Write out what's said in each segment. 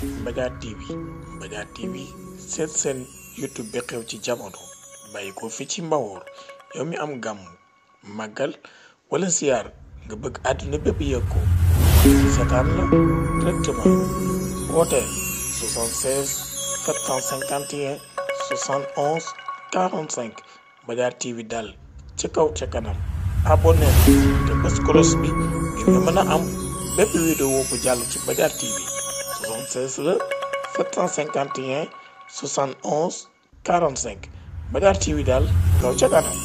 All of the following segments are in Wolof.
Mbadiar TV Mbadiar TV seen YouTube bi xew ci jamono bàyyi ko fi ci Mbawoor yow mi am gàmm màggal wala ziar nga bëgg àdduna bépp yëg ko seetaan la directement woote 76 751 71 45 Mbadiar TV daal ci kaw ca kanam abonné te bës cloche bi ngir nga mën a am bépp vidéo bu jàll ci Mbadiar TV 76 la 751 71 45 Mbadiar TV daal kaw ca kanam.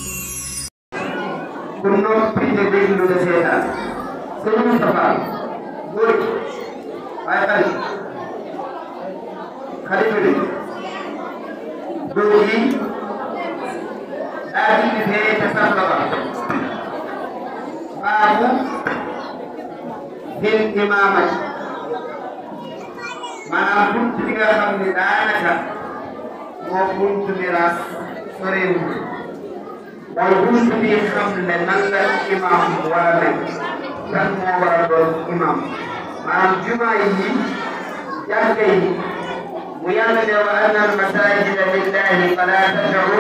pour ñoom prix de déglu de seetaan sëñ Moustapha góor waaye xalifa bi góor yi daa di fee te sax la ba baabu seen imaamat maanaam buntu bi nga xam ne daanaka moo buntu miraas sorewul mooy buntu bi xam ne nan la imaam war a nekk kan moo war a doon imaam maanaam jumaa yi jàkka yi mu yàlla ne wa anna al masajida lillahi fala tad'u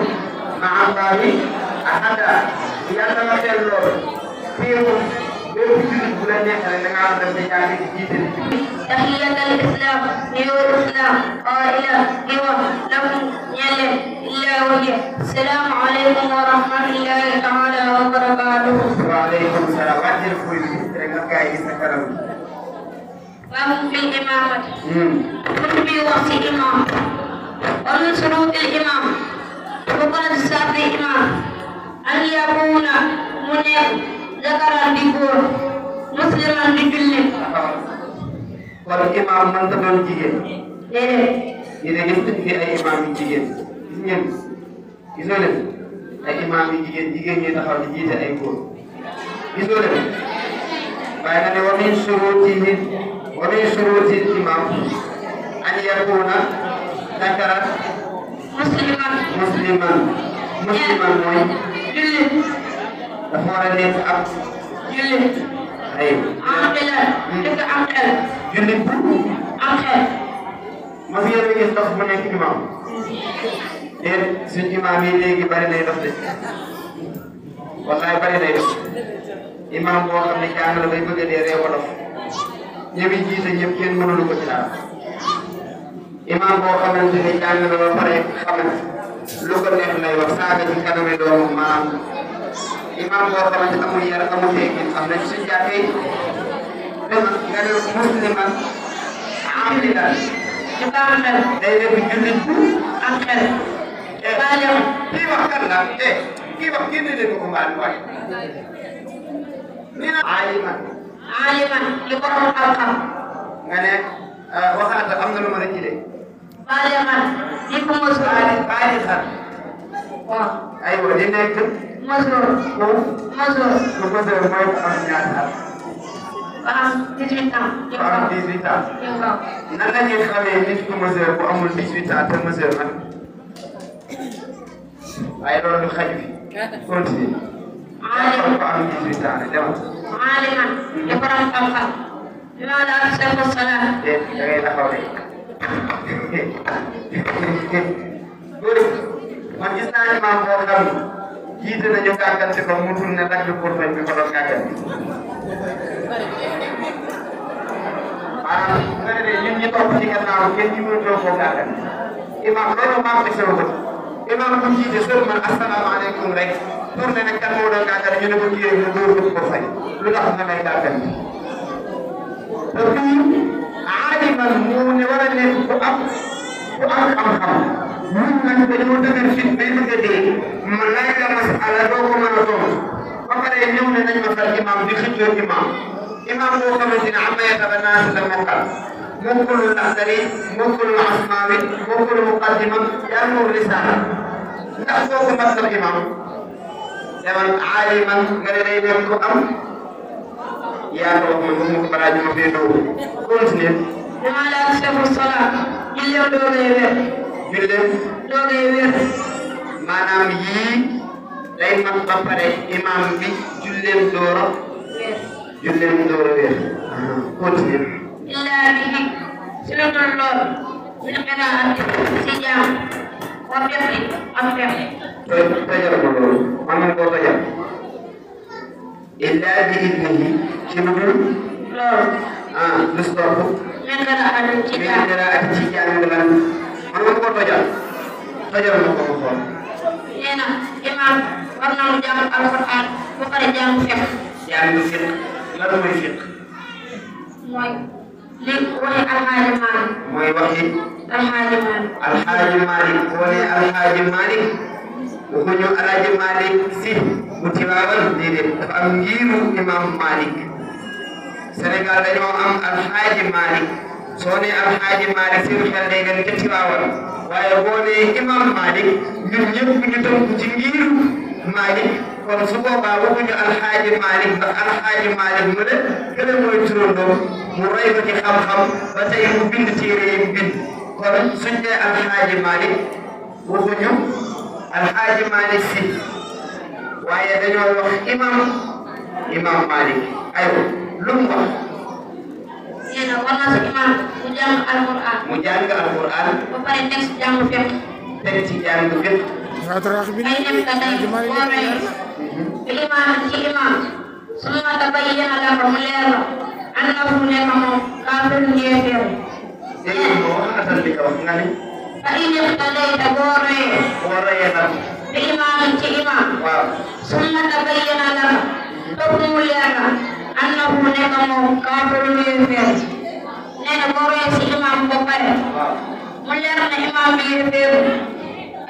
ma'a allahi ahada yàlla waxee loolu féewu bépp jullit bu la neex rek da ngaa war a dem di jàng di jiite تحية الإسلام نور الإسلام قائلة لهم يلي إلا وجه السلام عليكم ورحمة الله تعالى وبركاته. وعليكم السلام ورحمة الله وبركاته. وهم في الإمامة كن بوصف الإمام ومن شروط الإمام وقد صار الإمام أن يكون منير ذكرا بكور مسلما بجل kon imam man ta doon jigéen déedéet gis nañ fi ay imam yu jigéen gis ngeen gisoo leen ay imam yu jigéen ñi taxaw di jiite ay góor gisoo leen waaye nga ne wa min shuruti imam an yakuna dakaran musliman mooy jullit dafa war a nekk ab jullit ay jullit am xel jullit bu am xel ma fi yéen a gis dox bu nekk imam déet suñ imam yi léegi bari nay dox de wallaay bari nay dox imam boo xam ne jàng la bay bëgg a dee réew a dox ñëwi jiite ñëpp kenn mënulu ko ci dara imam boo xamante ne jàng na ba pare xamante lu ko neex lay wax saaga ci kaname doomu maam imam boo xamante amul yar amul teggin am na suñ jàkkee dama nga ne musliman amilan day nekk jullit bu am xel kii wax kan la kii wax génne leen ko mbaal waay ni na aliman li borom xam-xam nga ne waxaata am na lu ma la ci de li ko mosul baali xar waaw aywa di nekk mosul ku mësër mooy ku am ñaata at ba am 18 ans ku am 18 ans nan la ñuy xamee nit ku mësër bu amul 18 ans te mësër nag waaye loolu xaju fi continue ku am 18 ans demal aliman li borom xam-xam bi ma la sefu salaat da ngay taxaw de góor man gis naa ni maam boo xam jiite nañu gàggante ko mu tourné dagg pour fañ bi ko doon gàggante maanaam nga ne de ñun ñi topp ci gannaaw kenn ñu mënutoo koo gàggante imam loolu maam de sew ko imam bu jiite sër man asalaamaaleykum rek tourné ne kan moo doon gàggante ñu ne ko kiyee mu dóor ko fay lu tax nga may gàggante te fii aaliman mu ne war a nekk ku am xam-xam ñun nag dañoo dëgër fit bay bëgg a dee ma laaj la masala doo ko mën a tontu ba pare ñëw ne nañ ma fal imam di xëccoo imam boo xamante ne am na yataba naas la mokkal mokkulul laxdari mokkulul asmaawi mokkulul muqaddima yàllul risaala ndax kooku mat na imam demal aaliman nga ne day nekk ku am yaa ko wax man mu ko balaa ñu ma fee doo continuer dama la sefu salaat julleem doogay wér maanaam yii day mat ba pare imam bi julleem door a wér continue illa bihi silatul lool min qiraati si jàng wa fiqhi ak fiqhi tajal ko loolu man nga koo tajal illa bi idnihi ci lu dul loolu lu stop min qiraati ci jàng ci jàng lan man nga koo tajal ma ko xool nee na imam war na mu jàng alquran bu pare jàng fiqh lan mooy fiqh mooy li waxi alxaaji Maalik mooy waxi alxaaji Maalik alxaaji Maalik boo nee alxaaji Maalik waxuñu alxaaji Maalik si bu Tiwaawan déedéet dafa am ngiiru imam Maalik Sénégal dañoo am alxaaji Maalik soo nee alxaaji Maalik seen xel day dem ca Tiwaawan waaye boo nee imam Maalik ñun ñëpp ñu tënku ci ngiiru Maalik kon su boobaa waxuñu alxaaji Maalik ndax alxaaji Maalik mu ne gën a mooy turandoo mu roy ko ci xam-xam ba tey mu bind téere yi bind kon suñ nee alxaaji Maalik waxuñu alxaaji Maalik si waaye dañoo wax imam Maalik aywa lu mu wax nee na war na si imam mu jàng alquran ba pare teg si jàng fiqh ay dem ka day boo rey imam ci imam summa tabayyana laka mu leer la annahu nekk moom kaafirun yéeféer fa in iqtadayta boo reyee bi imam ci imam summa tabayyana laka topp mu leer la annahu nekk moom kaafirun yéeféer nee na boo reyee si imam ba pare mu leer na imam bi yéeféer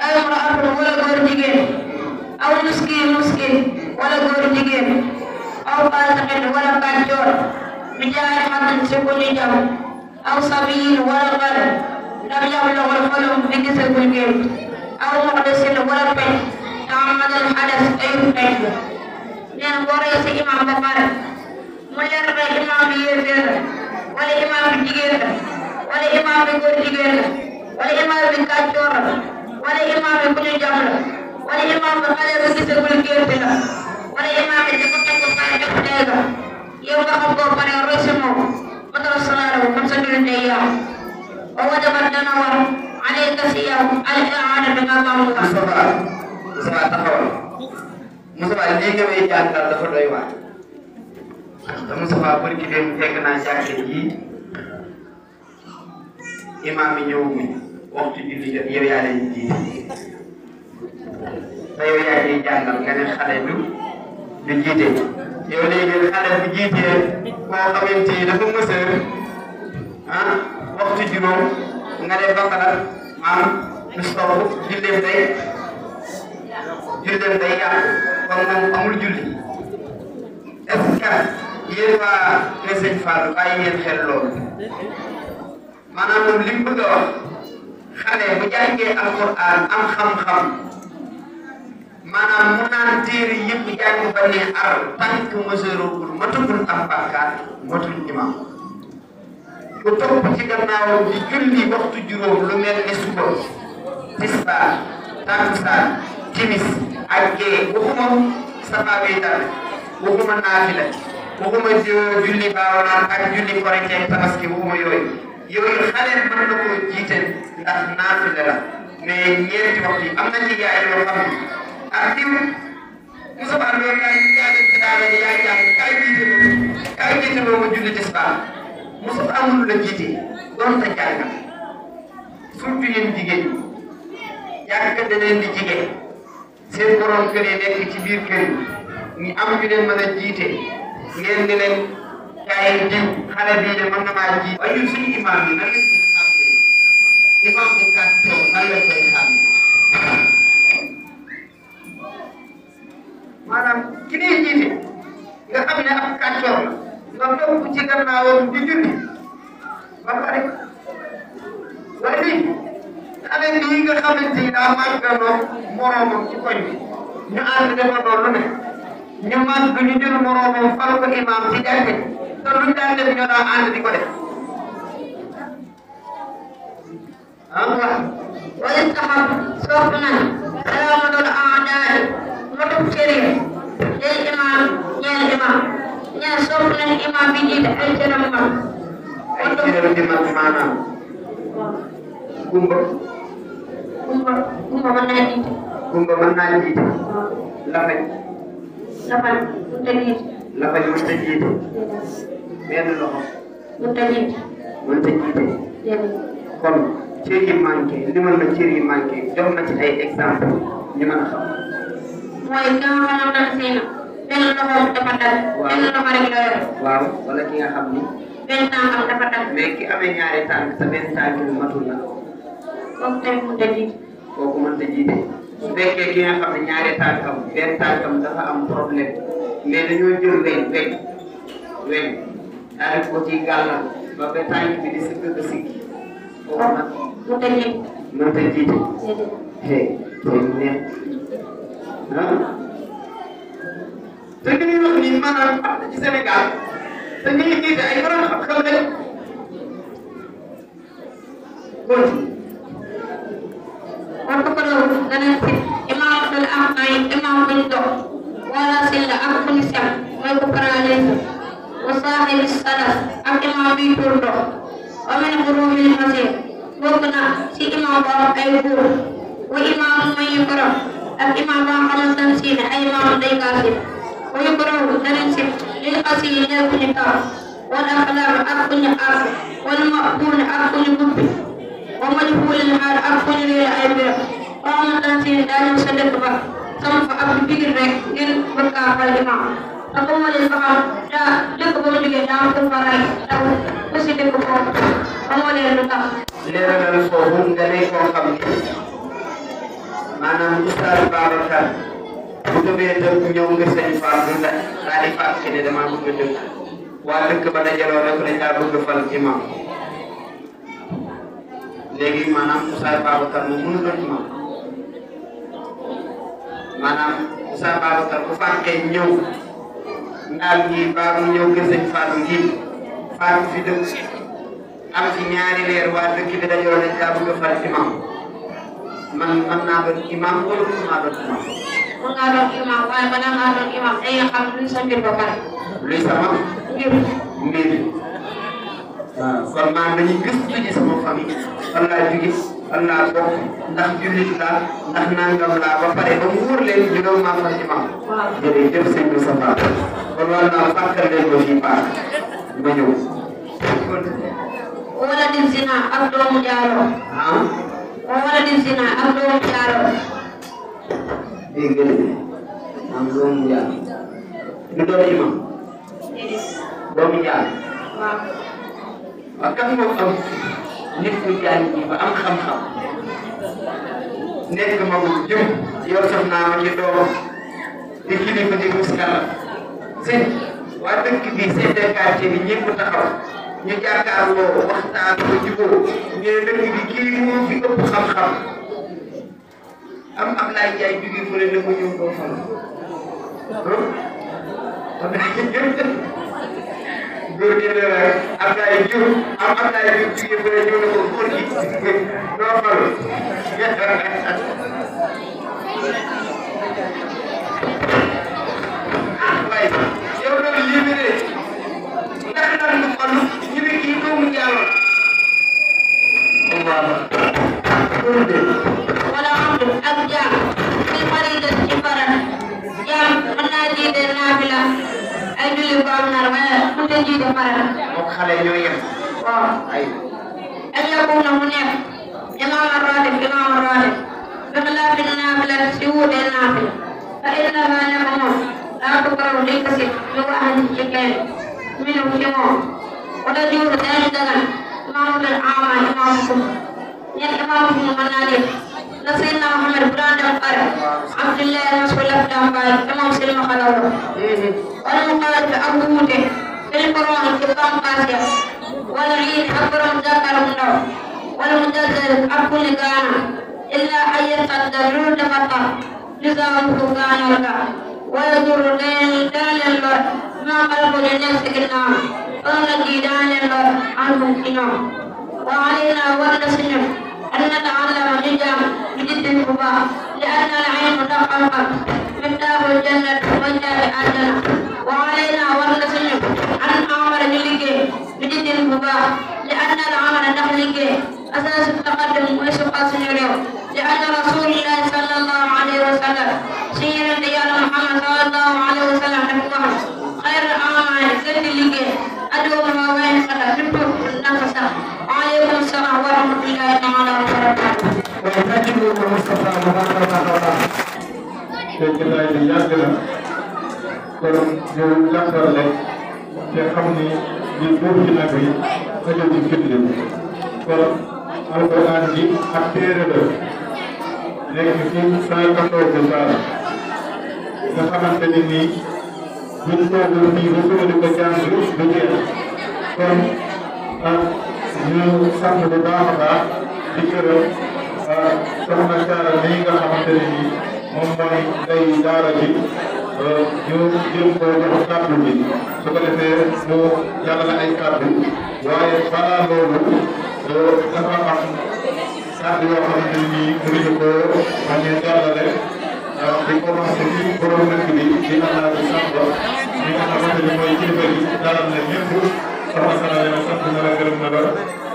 aw imraatun wala góor jigéen aw miskin wala góor jigéen aw faasiqin wala kàccoor bi jaarimatin si ku ñu jam aw sabiyin wala xale lam yablugul xulum bi gisagul gént aw muxdisin wala peñ taamadal xadas ayu peñ nee na boo rey si imam ba pare mu leer na imam bi yéeféer la wala imam bi jigéen la wala imam bi góor jigéen la wala imam bi kàccoor la wala imam bi ku ñu jam la wala imam bi xale bu gisagul gént la wala imam bi dafa teg ko pare def teega yow nga xam koo pare roy si moom matala salaara kon sa julli day yaa wa wajabat dana war alayka si yow al i'aada bi nga baamu wax Moussa taxawal Moussa lii nga may jàngal dafa doy waar te Moussa bari ki dem fekk naa jàkke ji imam bi ñëwuñ waxtu julli jot yow yaa leen jiite te yow yaa ngi jàngal nga ne xale du jiite yow léegi xale bu jiitee koo xamante ni dafa mësër waxtu juróom nga ne bakala du stop julleem day yàqu kon moom amul julli est-ce que yéen waa Sëñ Fallou bàyyi ngeen xel loolu maanaam moom li mu bëgg a wax xale bu jàngee alquran am xam-xam maanaam mu naan téere yëpp jàng ba ne ar tànk mësërogul matugul am bàkkaar matul imam ku topp ci gannaawam di julli waxtu juróom lu mel ni suba tisbaar takkusaan timis ak gee waxuma safa wiitar waxuma naafila waxuma julli baawanaan ak julli korite tabaski waxuma yooyu xale mën na ko jiite ndax naafila la mais ñeenti waxtu yi am na ci yaay yoo xam ne diw Moussa Ba loolu yaa dem ci daara ji yaa jàng kaay jiite ma julli tisbaar Moussa Ba amul la jiite doon ta jàngal surtout yéen jigéen ñi yàgg da leen di jigéen seen borom kër yi nekk ci biir kër yi ñu am ñu leen mën a jiite ngeen di leen kaay diw xale bii de mën na maa jiite waaye ñun suñu imam yi nan lañ koy xàmmee imam bu kàttoo nan lañ koy xàmmee maanaam ki lay jiite nga xam ne ab kàccoor la nga topp ci gannaawam di julli ba pare waaye léegi xale bii nga xamante ni daa màggandoo moroomam ci koñ bi ñu ànd defandoo lu ne ñu màgg ñu jël moroomam fal ko imam ci jàkka ji te luñ daan def ñoo daa ànd di ko def wa yastahab sopp nañ salaamatul a'daai motuk cëriñ lil imam ñeel imam ñeel sopp nañ imam bi jiite ay cëram mag di mat maanaam gumba mën naa jiite. gumba mën naa jiite lafañ mënta jiite. lafañ mënta jiite benn loxo mënta jiite. mënta jiite kon cër yi manqué limal na cër yi manqué jox na ci ay exemple ñu mën a xam mooy ki nga xamante ne si benn loxoom dafa dagg. benn loxo rek la yor. waaw wala ki nga xam ni benn tànkam dafa dagg. mais ki amee ñaari tànk te benn tànk bi matul na kooku tamit mënta jiite. kooku mënta jiite su fekkee ki nga xam ne ñaari tànkam benn tànkam dafa am problème mais dañoo jël weñ daal ko ci gàllal ba ba tànk bi di sikk ba sikki kooku nag mënta jiite. mënta jiite hey tey mu neex ah te li ñuy wax nii maanaam am na ci Sénégal te ñu ngi jiite ay borom xam-xam lañ kon ko loolu danañ fi imaamatul aqay imaam buñ dox wala silla ak buñ sem mooy ko paralise wa saaxibi sadas ak imaam biy tur dox wa min xurumil masir bokk na ci imaam bu am ay buur wa imaam may borom ak imaam boo xamante ne si ne ay imaam day kaasi wa yu borom danañ si lil xasi yi ñel ku ñu taw wala xalaam ak ku ñu aar wala mabuun ak ku ñu gubbi wa majhuulil haal ak fu ñu réer ay mbir wa xamante ne si daañu sa dëkk ba sama fa ab bigir rek ngir bëgg kaa fal imaam te ba moo leen ba xam daa dëkk ba mu jógee daa ko faral taw ku si dëkk foofu ba moo leen lu tax leeralal foofu nga ne koo xam ni maanaam Oustaz Babacar bu tëbee dëkk ñëw nga sëñ Fall du ndax daa di fàttali ne damaa bëgg a dëkk waa dëkk ba dajaloo rek dañ laa bëgg a fal imam léegi maanaam Oustaz Babacar moom mënu doon imam maanaam Oustaz Babacar bu fàttee ñëw ndaal gi baa mu ñëw nga sëñ Fall ngi Fall fi dëkk am ci ñaari weer waa dëkk bi dajaloo dañ laa bëgg a fal imam man naa doon imam wala mën naa doon imam. mën ngaa doon imam waaye balaa ngaa doon imam day xam luy sa mbir ba pare. luy sama mbir waaw kon maa dañuy gëstu ci sama famille fan laa jóge fan laa bokk ndax jullit laa ndax nangam laa ba pare ba mu wóor leen ñu doon maa fal imam. waaw jërëjëf sëñ Moussa Fall kon war naa fàttal leen ko fii baax ma ñëw. wala di zina ak doomu jaaroo. ah. wala di zina ak doomu jaaroo. dégg nga am doomu jaar du doon imam doomu jaar waaw waaw kan moo am nit ku jaar ji ba am xam-xam nekk ma bu jëm yor soxnaam ak doomam di kilifa di muskala sëñ waa dëkk bi chef de quartier bi ñëpp taxaw ñu jàkkaarloo waxtaan ba jubóo ñu ne dëkk bi kii moo fi ëpp xam-xam am Ablaye Ndiaye jóge fële ne ko ñëw doo fal góor gi ne la Ablaye Diouf am Ablaye Diouf jóge fële ñëw ne ko góor gi doo fal waaye yow loolu libéré ndax naan nga fal ñu ne kii doomu Diallo waaw wala amdu ak jaam ci farida ci farat jaam mën naa jiite naafila ay julli ko am nar waaye mënut a jiite farat moom xale ñoo yem waaw ay yakun na mu nekk imaam ar-raatib bi xilaafi naafila si wuute naafila fa innaha naka moom laa tukrahu di ko si lu waxan ci kenn minu ci moom wala juur dañu dagan imaamatul aama imaamu kum ñen imaamu kum mën naa def la Seydina Muhammad bu daan dem xare Abdullahi Rasulullah daan bàyyi imaam silma xalaw la wala mu xalaat bi ak wuute fil Quran ci bànqaas ya wala iid ak borom jàkkaar bu ndaw wala mu jàddal ak kulli gaana illa ay yatadda loolu dafa tax lisaamu ko gaanal ga wala duru dana leen lor maa xala ko ñu nekk si ginnaaw wala nag yi dana leen lor anhum ci ñoom wa alayna war na si ñun an nata'allama ñu jaam ñu jiddin bu baax li anna al ilmu ndax xam-xam miftaaxul jannat mooy caabi àjjana wa alayna war na si ñun an amara ñu liggéey ñu jiddin bu baax li لأن العمل نحلك أساس التقدم ويسقى سنيره لأن رسول الله صلى الله عليه وسلم سير ديال محمد صلى الله عليه وسلم نفوه خير الأعمال كذلك أدوم وين قد نبتو النفس. وعليكم السلام ورحمة الله تعالى وبركاته. ويجب المصطفى مبارك te jotaay bi yàgg na kon ñu jàppal rek te xam ni li boobu ci nag yi xajal ci firnde kon alquran ji ak téere la nekk ci 114 saar nga xamante ni nii buñ toogul fii ba suba di ko jàng du jeex kon ñu sant bu baax a baax di gërëm soxna Jaara mi nga xamante ne nii moom mooy ndey daara ji ñu jëm ko jox kàddu bi su ko defee mu yàlla ay kàddu waaye balaa loolu dafa am kàddu yoo xamante ne nii mënuñu ko bañ a jàllale di commencé ci borom dëkk bi di Alaaji Samba mi nga xamante ni mooy kilifa gi dalal na ñëpp soxna Sala yow sant na la gërëm na la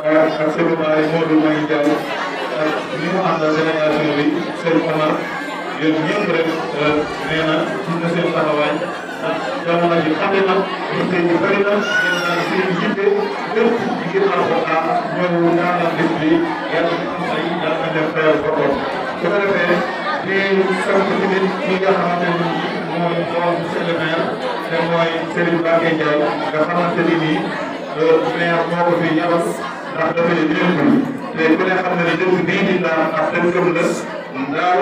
ak sëñ Maay Modou May Ndiaye ak li mu àndal délégation bi sëñ Omar yéen ñëpp rek nee na gis na seen taxawaay ak jamono ji xam na yitte yi bëri na ngeen naan seen yitte lépp ngir alxuraan ñëw ñaanal bis bi yàlla ay yàlla na def fayal boppam su ko defee di sant tamit ñi nga xamante ni mooy moom monsieur le maire te mooy Serigne Mbacké Ndiaye nga xamante ni nii maire moo ko fi yabal ndax dafay lépp te ku ne xam na ne dëkk bii di Ndar ak dëkkam la Ndar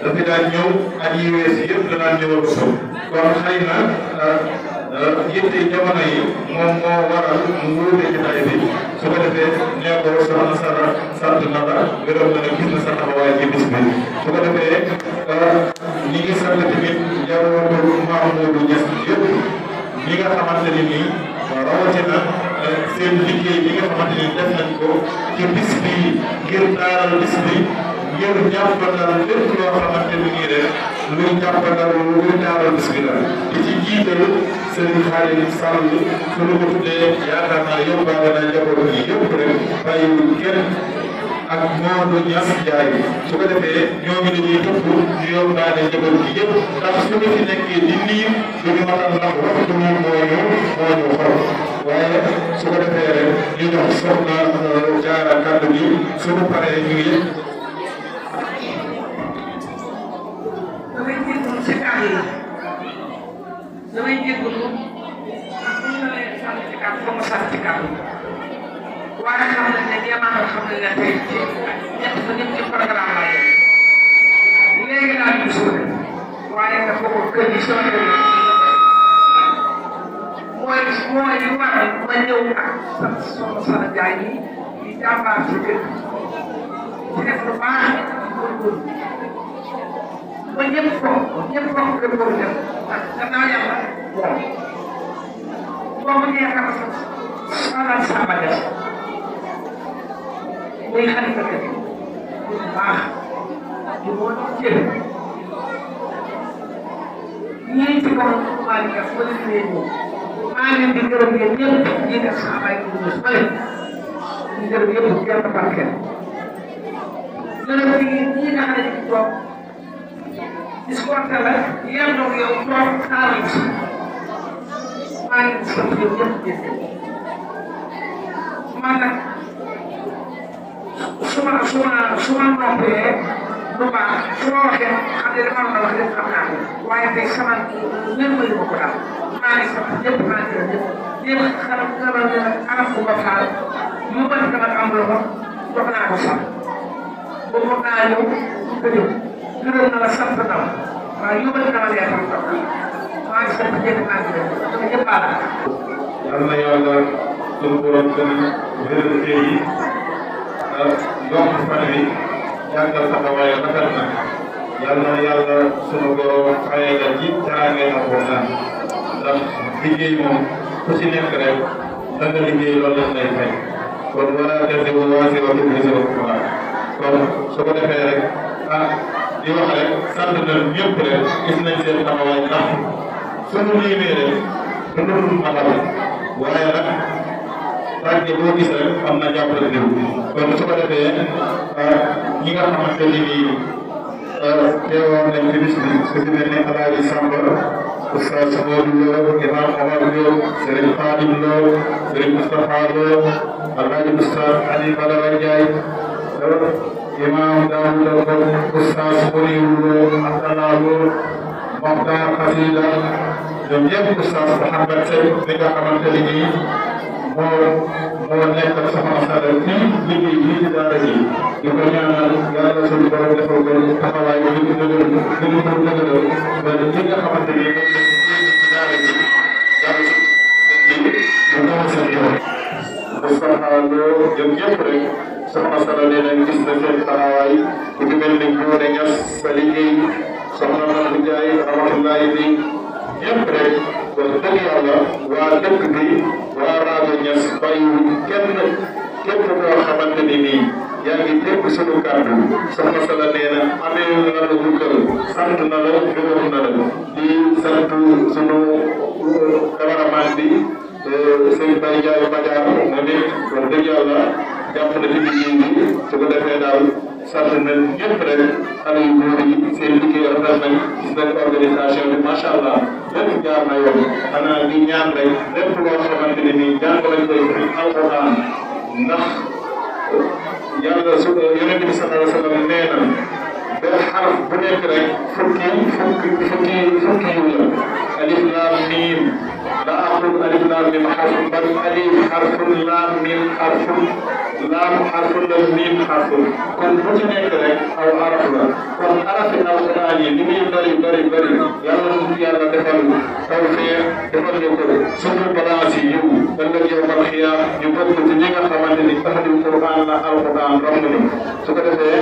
dafa daan ñëw at yi wees yëpp da daan ñëwal ko kon xëy na yitte jamono yi moom moo waral mu wuute jotaay bi su ko defee nee ko soxna Sara sant na la gërëm na la gis na sa taxawaay ci bis bi su ko defee ñi ngi sant tamit njabootu Mamadou Niass yëpp ñi nga xamante ni nii rawatina seen liggéey bi nga xamante ni def nañ ko ci bis bi ngir taaral bis bi ngir jàppandal lépp loo xamante ni nii rek luy jàppandal luy taaral bis bi la di ci jiital Serigne Khadim Sall su ñu ko tuddee yaakaar naa yóbbaale na njaboot yi yëpp rek bàyyiwul kenn ak Modou Niass Ndiaye su ko defee ñooñu dañuy topp ñu yóbbaale njaboot yi yëpp ndax su ñu fi nekkee di liir du ñu matal ndax waxtu moo ñu xor waaye su ko defee rek ñu jox soxna Jaara kàddu gi suñu paree ñu yëpp. damay jégalu ci kàddu yi damay jégalu ndax bu ñu la leen sant ci kàddu ba ma sant ci kàddu waaye xam nañ ne jéemaan xam nañ ne tey ci ñett fa ñëpp ci programme la léegi laa ñu suuf waaye nga bokk kër gi sama kër gi mooy li waral ma ñëw ak soxna Sala Jaay yi di jàmbaar ci kër ci def lu baax ba ñëpp ko kër boobu dem ndax gannaaw yàlla boobu neexal sa Sala Samba des muy xalifa kër bu baax di moo jël ñii ci kaw Malick Gass ba leen leen ñëw maa ngi leen di gërëm yéen ñëpp ñi def sa abay bu ñu ma leen di gërëm yëpp kenn barkeel gërëm bi ñi nga xam ne ci toog di supporté la yem donc yow toog xaaral ci maa ngi sant yow ñëpp dégg man nag su ma noppee lu baax su ma waxee xam ne dama la wax lépp xam naa ko waaye tey sama mbir ma ko daal maa ngi sant ñëpp maa ngi gërëm ñëpp ñëpp xaram xamal ne nag anam bu ko faal yu bëri dama am loxo jox naa ko sax boobu naa ñëw gërëm gërëm na la sant na la waaye yu bëri dama lee xam sax maa ngi sant ñëpp maa ngi gërëm dama ñëpp baal yal na yàlla suñu borom gën a wéral yi yokk fan wi yàggal taxawaay rafet na yal na yàlla sunu borom xayma la ci teraange alxuraan ndax liggéey moom ku ci nekk rek da nga liggéey loolu lañ lay fay kon wala def di waasi wa tuuti si alxuraan kon su ko defee rek di wax rek sant nañ ñëpp rek gis nañ seen taxawaay ndax sunu liimee rek du dul matal waaye nag ràññee boo gis rek am na jàppale diw kon su ko defee ñi nga xamante ni nii teewoon nañ ci bis bi su ci mel ni Alaaji Samba Oustaz Modou Lo Imam Omar Lo Serigne Khadim Lo Serigne Moustapha Lo Alaaji Oustaz Ali Badara Ndiaye Imam Daouda Lo Oustaz Mouniou Lo Abdallah Lo Mokhtar Khasida ñoom ñëpp Oustaz Mouhamed Seck mi nga xamante ni nii moo nekk ak soxna Sall fii liggéey fii ci daara ji di ko ñaanal yàlla suñu borom defal ko taxawaay bi ñu dëgëral gën ko dëgëral ba li nga xamante ni moom lañ ci daara ji yàlla ci mu doon seen yoon Moustapha Lo ñoom ñëpp rek soxna Sall nee na gis na seen taxawaay ku ci mel ni Ngoone Ñas sa liggéey soxna Mame Ndiaye rahmatullahi ni ñëpp rek wax dëgg yàlla waa dëkk bi waa Rajo Ñas bàyyiwuñ kenn képp koo xamante ni nii yaa ngi dégg sunu kàddu soxna Sala nee na amee na la jukkal sant na la gërëm na la di sant sunu cameraman bi sëñ Baye Ndiaye Badiar moom it wax dëgg yàlla jàpp na ci liggéey bi su ko defee daal sant nañ ñëpp rek xale yu góor yi seen liggéey rafet nañ gis nañ organisation bi macha allah lépp jaar na yoon xanaa di ñaan rek lépp loo xamante ne nii jàng lañ koy fi alquran ndax yàlla su yonent bi sallallahu alayhi wa sallam nee na benn xaraf bu nekk rek fukki yu la alif laam miim la aqul alif laam miim xarfun bal alif xarfun laam miim xarfun laam xarfun la miim xarfun kon bu ci nekk rek aw araf la kon arafi alquran yi li muy bëri bëri bëri yàlla na yàlla defal tawfiq defal ñu ko suñu balance yi yiw ëllëg yawmal xiyaam ñu bokk ci ñi nga xamante ni ahlul quran la alquran romb ni su ko defee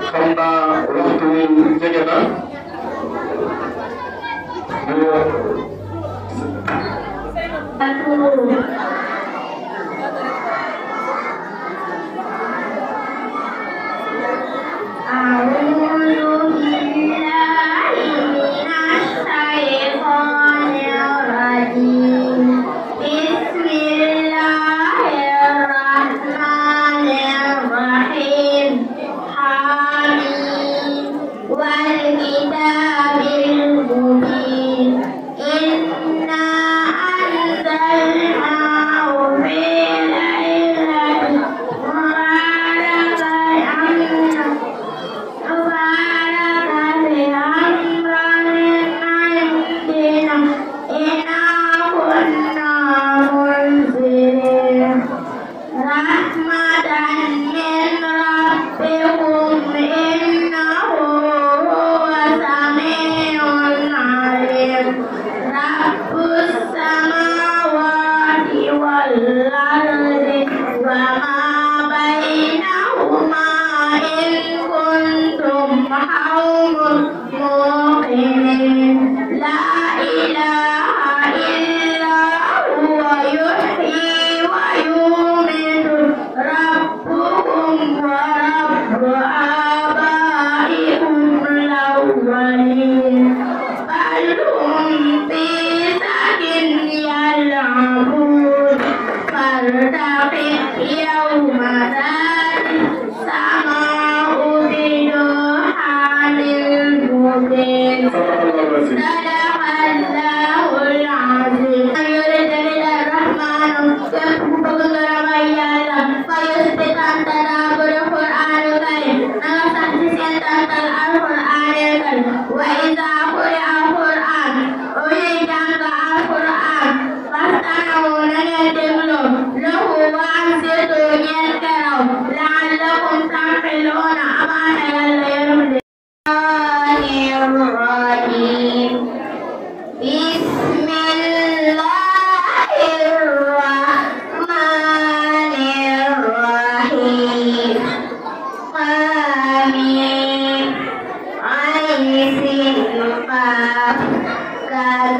xam naa waxtu wi jege na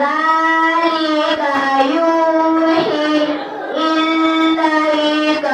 كذلك يوحي إليك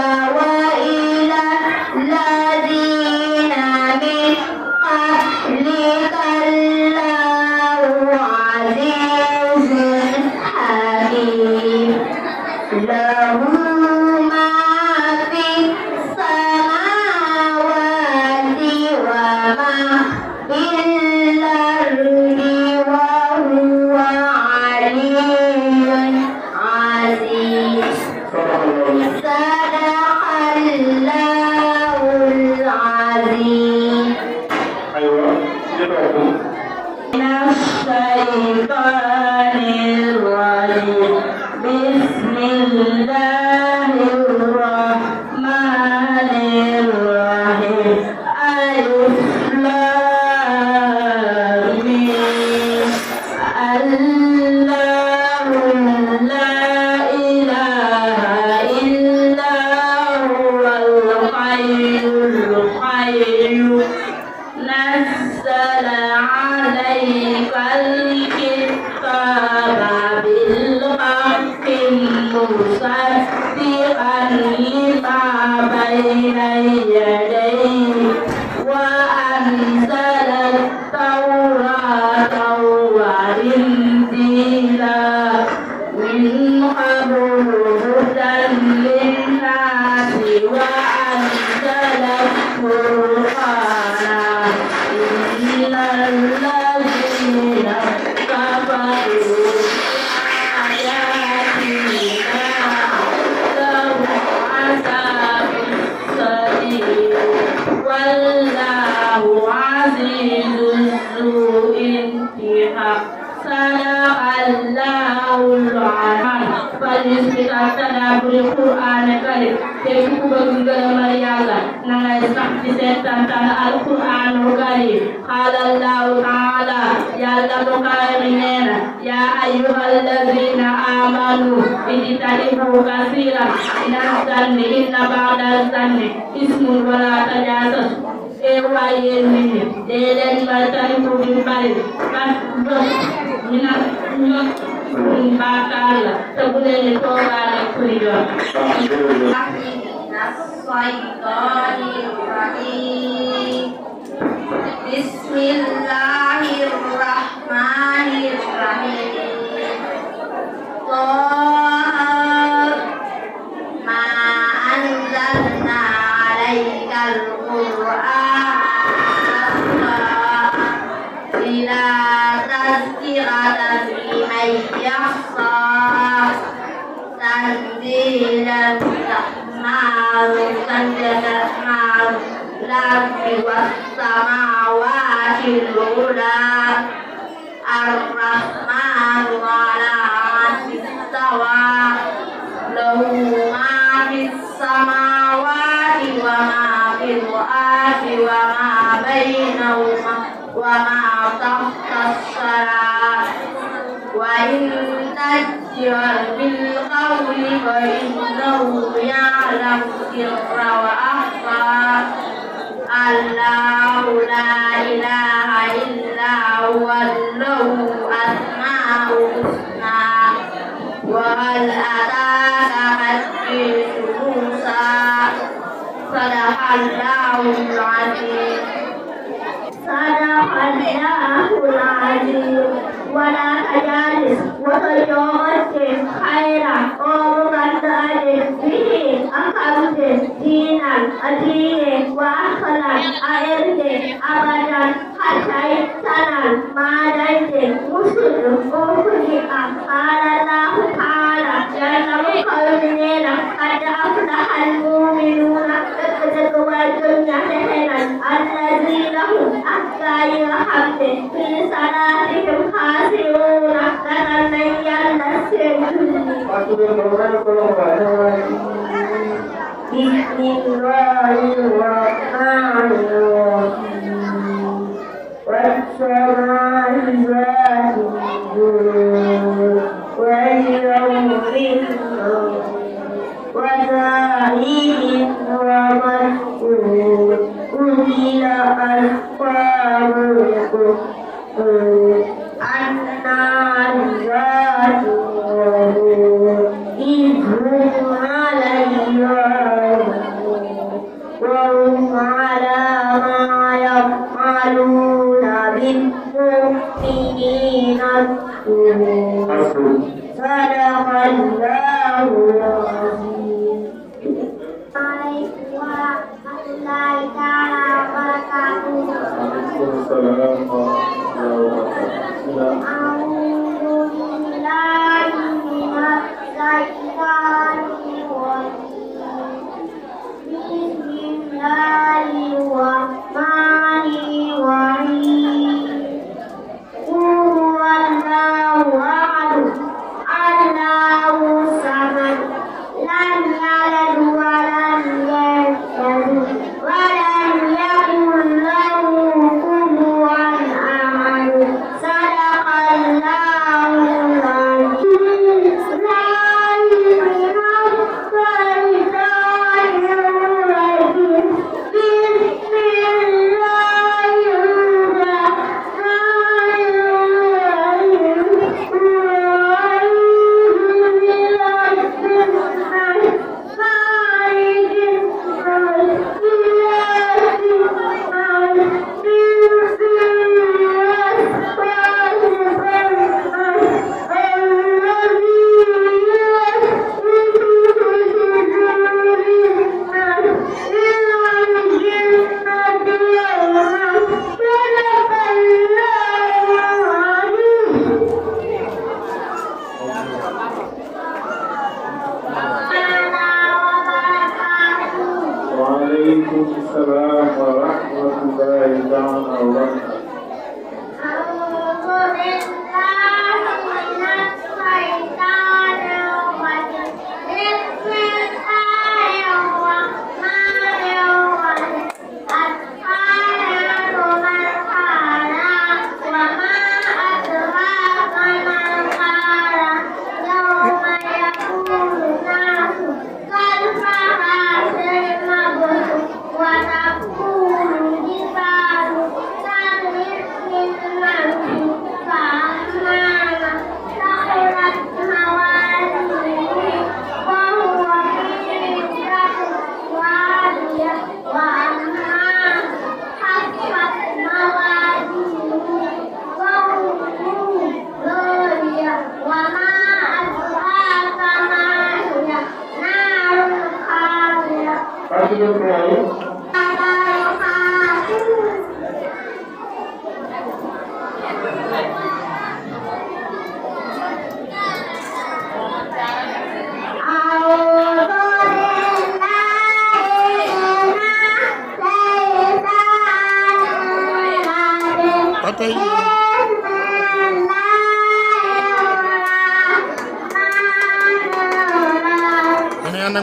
بين يديه وأنزل التوراة والإنجيل من قبل هدى للناس وأنزل الفرقان إن الذين كفروا والله عزيز ذو انتقام صدق الله العظيم فليسبق تدبر القرآن الكريم képp ku bëgg ngërëmal Yàlla na ngay sax ci seetantal alquraanul kariim qaala Allahu taala Yàlla mu kawe mi nee na yaa ayyuhal lazina aamanu ijtanibu kasiiran mina zanni inna ba'da zanni ismun wa laa tajassasu waaye yéen nit ñi dee leen moytandiku bi bari kas ñu bàkkaar la te bu leen di toogaale kuy yoon الشيطان الرجيم بسم الله الرحمن الرحيم طه ما أنزلنا عليك القرآن إلى تذكرة لمن يخشى تنزيلا الأرض والسماوات العلى الرحمن على عرش استوى له ما في السماوات وما في الأرض وما بينهما وما تحت الثرى وإن تجهر بالقول فإنه يعلم السر وأخفى الله لا إله إلا هو له أسماء الحسنى وهل أتاك حديث موسى صدق الله العظيم صدق الله العظيم ولا تجالس وتجاوز خيرا ومقدر به أقمت دينا الدين وأخلا أرد أبدا حتى تنال ما ديت مسلم وفجئ قال الله تعالى جل قومنا قد أفلح المؤمنون فتقوى الجنة الذين هم أحياء الحمد في صلاتهم خاشعون تتميز بسم الله الرحمن الرحيم والسماء ذات النور واليوم الآخر وشاهد ومشهود قتل أصحاب الأخدود النار ذات الوقود إذ هم عليها وهم على ما يفعلون بالمؤمنين صدق الله العظيم. عليكم ورحمة الله تعالى وبركاته. أعوذ بالله من الشيطان الرجيم. بسم الله الرحمن الرحيم. قل هو الله أحد الله الصمد لم يلد ولم يولد ولم يكن له كفوا أحد. صدق الله العظيم. من الشيطان الرجيم. وعليكم السلام ورحمة الله تعالى وبركاته.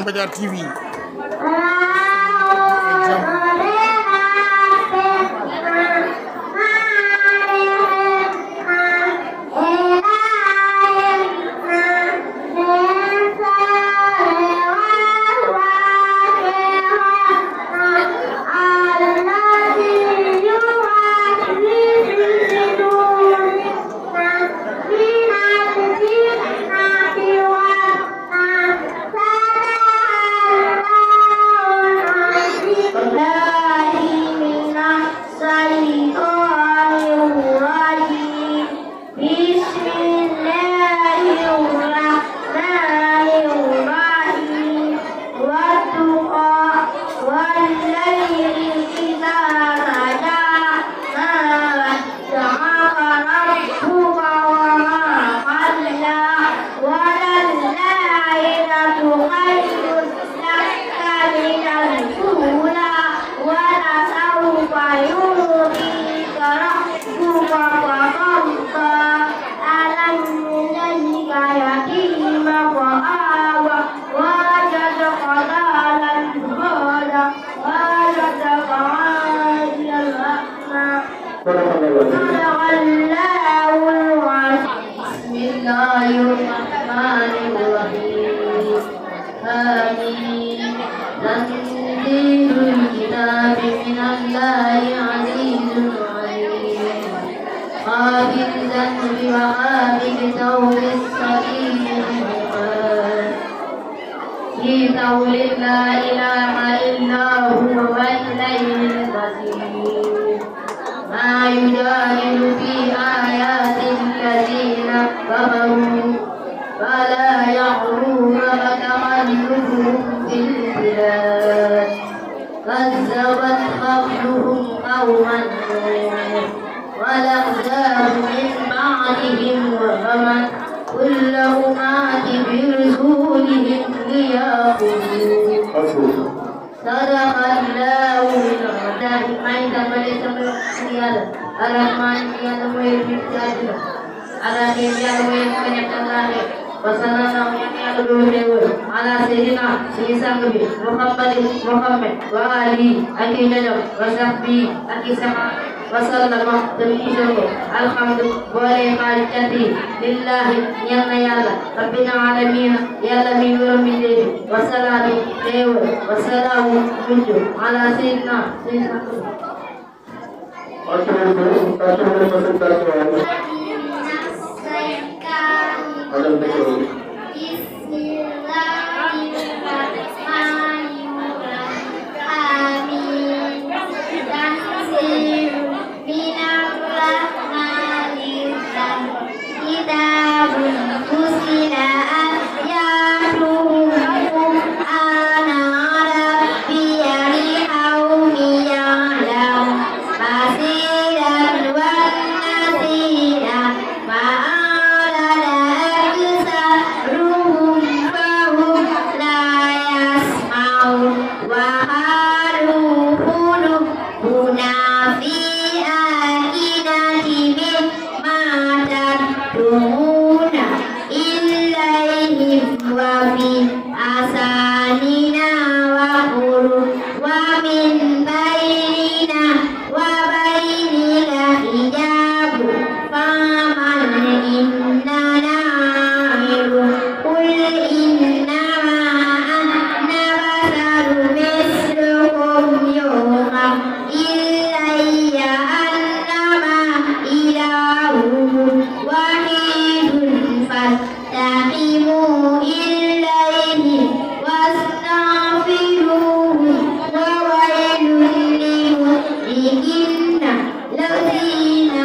Bajar TV. ومن بيننا وبينك حجاب فاعمل إننا عاملون قل إنما أنا بشر مثلكم يوحى إلي أنما إلهكم واحد فاستقيموا إليه واستغفروه وويل للمشركين الذين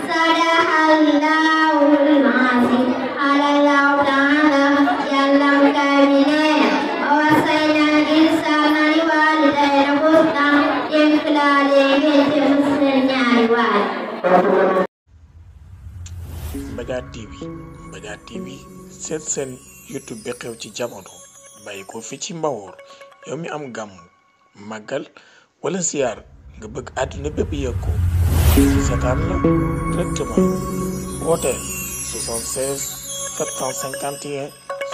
صدق الله العظيم على الله تعالى يعلم كاملين ووصينا الإنسان لوالديه حسنا يمكن عليه مسلم والد Mbadiar TV seet seen YouTube bi xew ci jamono bàyyi ko fi ci Mbawoor yow mi am gàmm màggal wala ziar nga bëgg àdduna bépp yëg ko seetaan la directement wooteel 76 751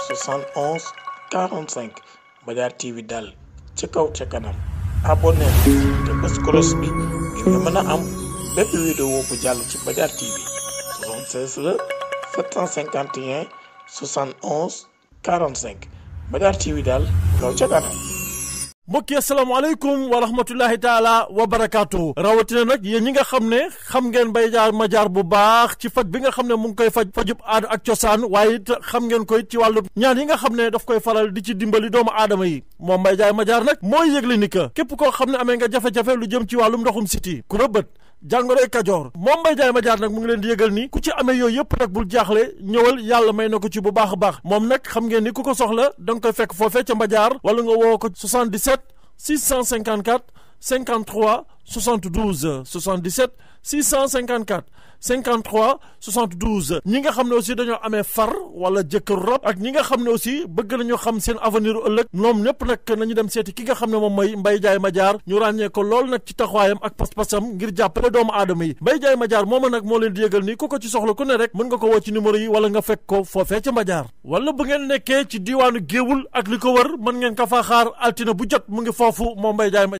71 45 Mbadiar TV daal ci kaw ca kanam abonné te bës cloche bi ngir nga mën a am bépp vidéo bu jàll ci Mbadiar TV 76 la 751 71 45 Mbadiar TV daal kaw ca kanam. mbokk yi asalaamaaleykum wa rahmatullahi taala wa barakaatu rawatina nag yéen ñi nga xam ne xam ngeen Mbaye Diar Madiar bu baax ci faj bi nga xam ne mu ngi koy fajub aada ak cosaan waaye it xam ngeen koy ci wàllu ñaan yi nga xam ne daf koy faral di ci dimbali doomu aadama yi moom Mbaye Diar Madiar nag mooy yëgle ni que képp koo xam ne amee nga jafe-jafe lu jëm ci wàllum ndoxum siti ku rëbët jàngoroy kajoor moom Mbaye Diar Madiar nag mu ngi leen di yëgal ni ku ci amee yooyu yëpp nag bul jaaxle ñëwal yàlla may na ko ci bu baax a baax moom nag xam ngeen ni ku ko soxla da nga koy fekk foofee ca Madiar wala nga woo ko 77 654 53 72 77 654 53 72 ñi nga xam ne aussi dañoo amee far wala jëkkër rob ak ñi nga xam ne aussi bëgg nañu xam seen avenir ëllëg ñoom ñëpp nag nañu dem seeti ki nga xam ne moom mooy Mbaye Diar Madiar ñu ràññee ko lool nag ci taxawaayam ak pas-pasam ngir jàppale doomu aadama yi Mbaye Diar Madiar mooma nag moo leen di yëgal ni ku ko ci soxla ku ne rek mën nga ko woo ci numéro yi wala nga fekk ko foofee ca Madiar wala bu ngeen nekkee ci diiwaanu Géewul ak li ko wër mën ngeen ko faa xaar altine bu jot mu ngi foofu moom Mbaye Diar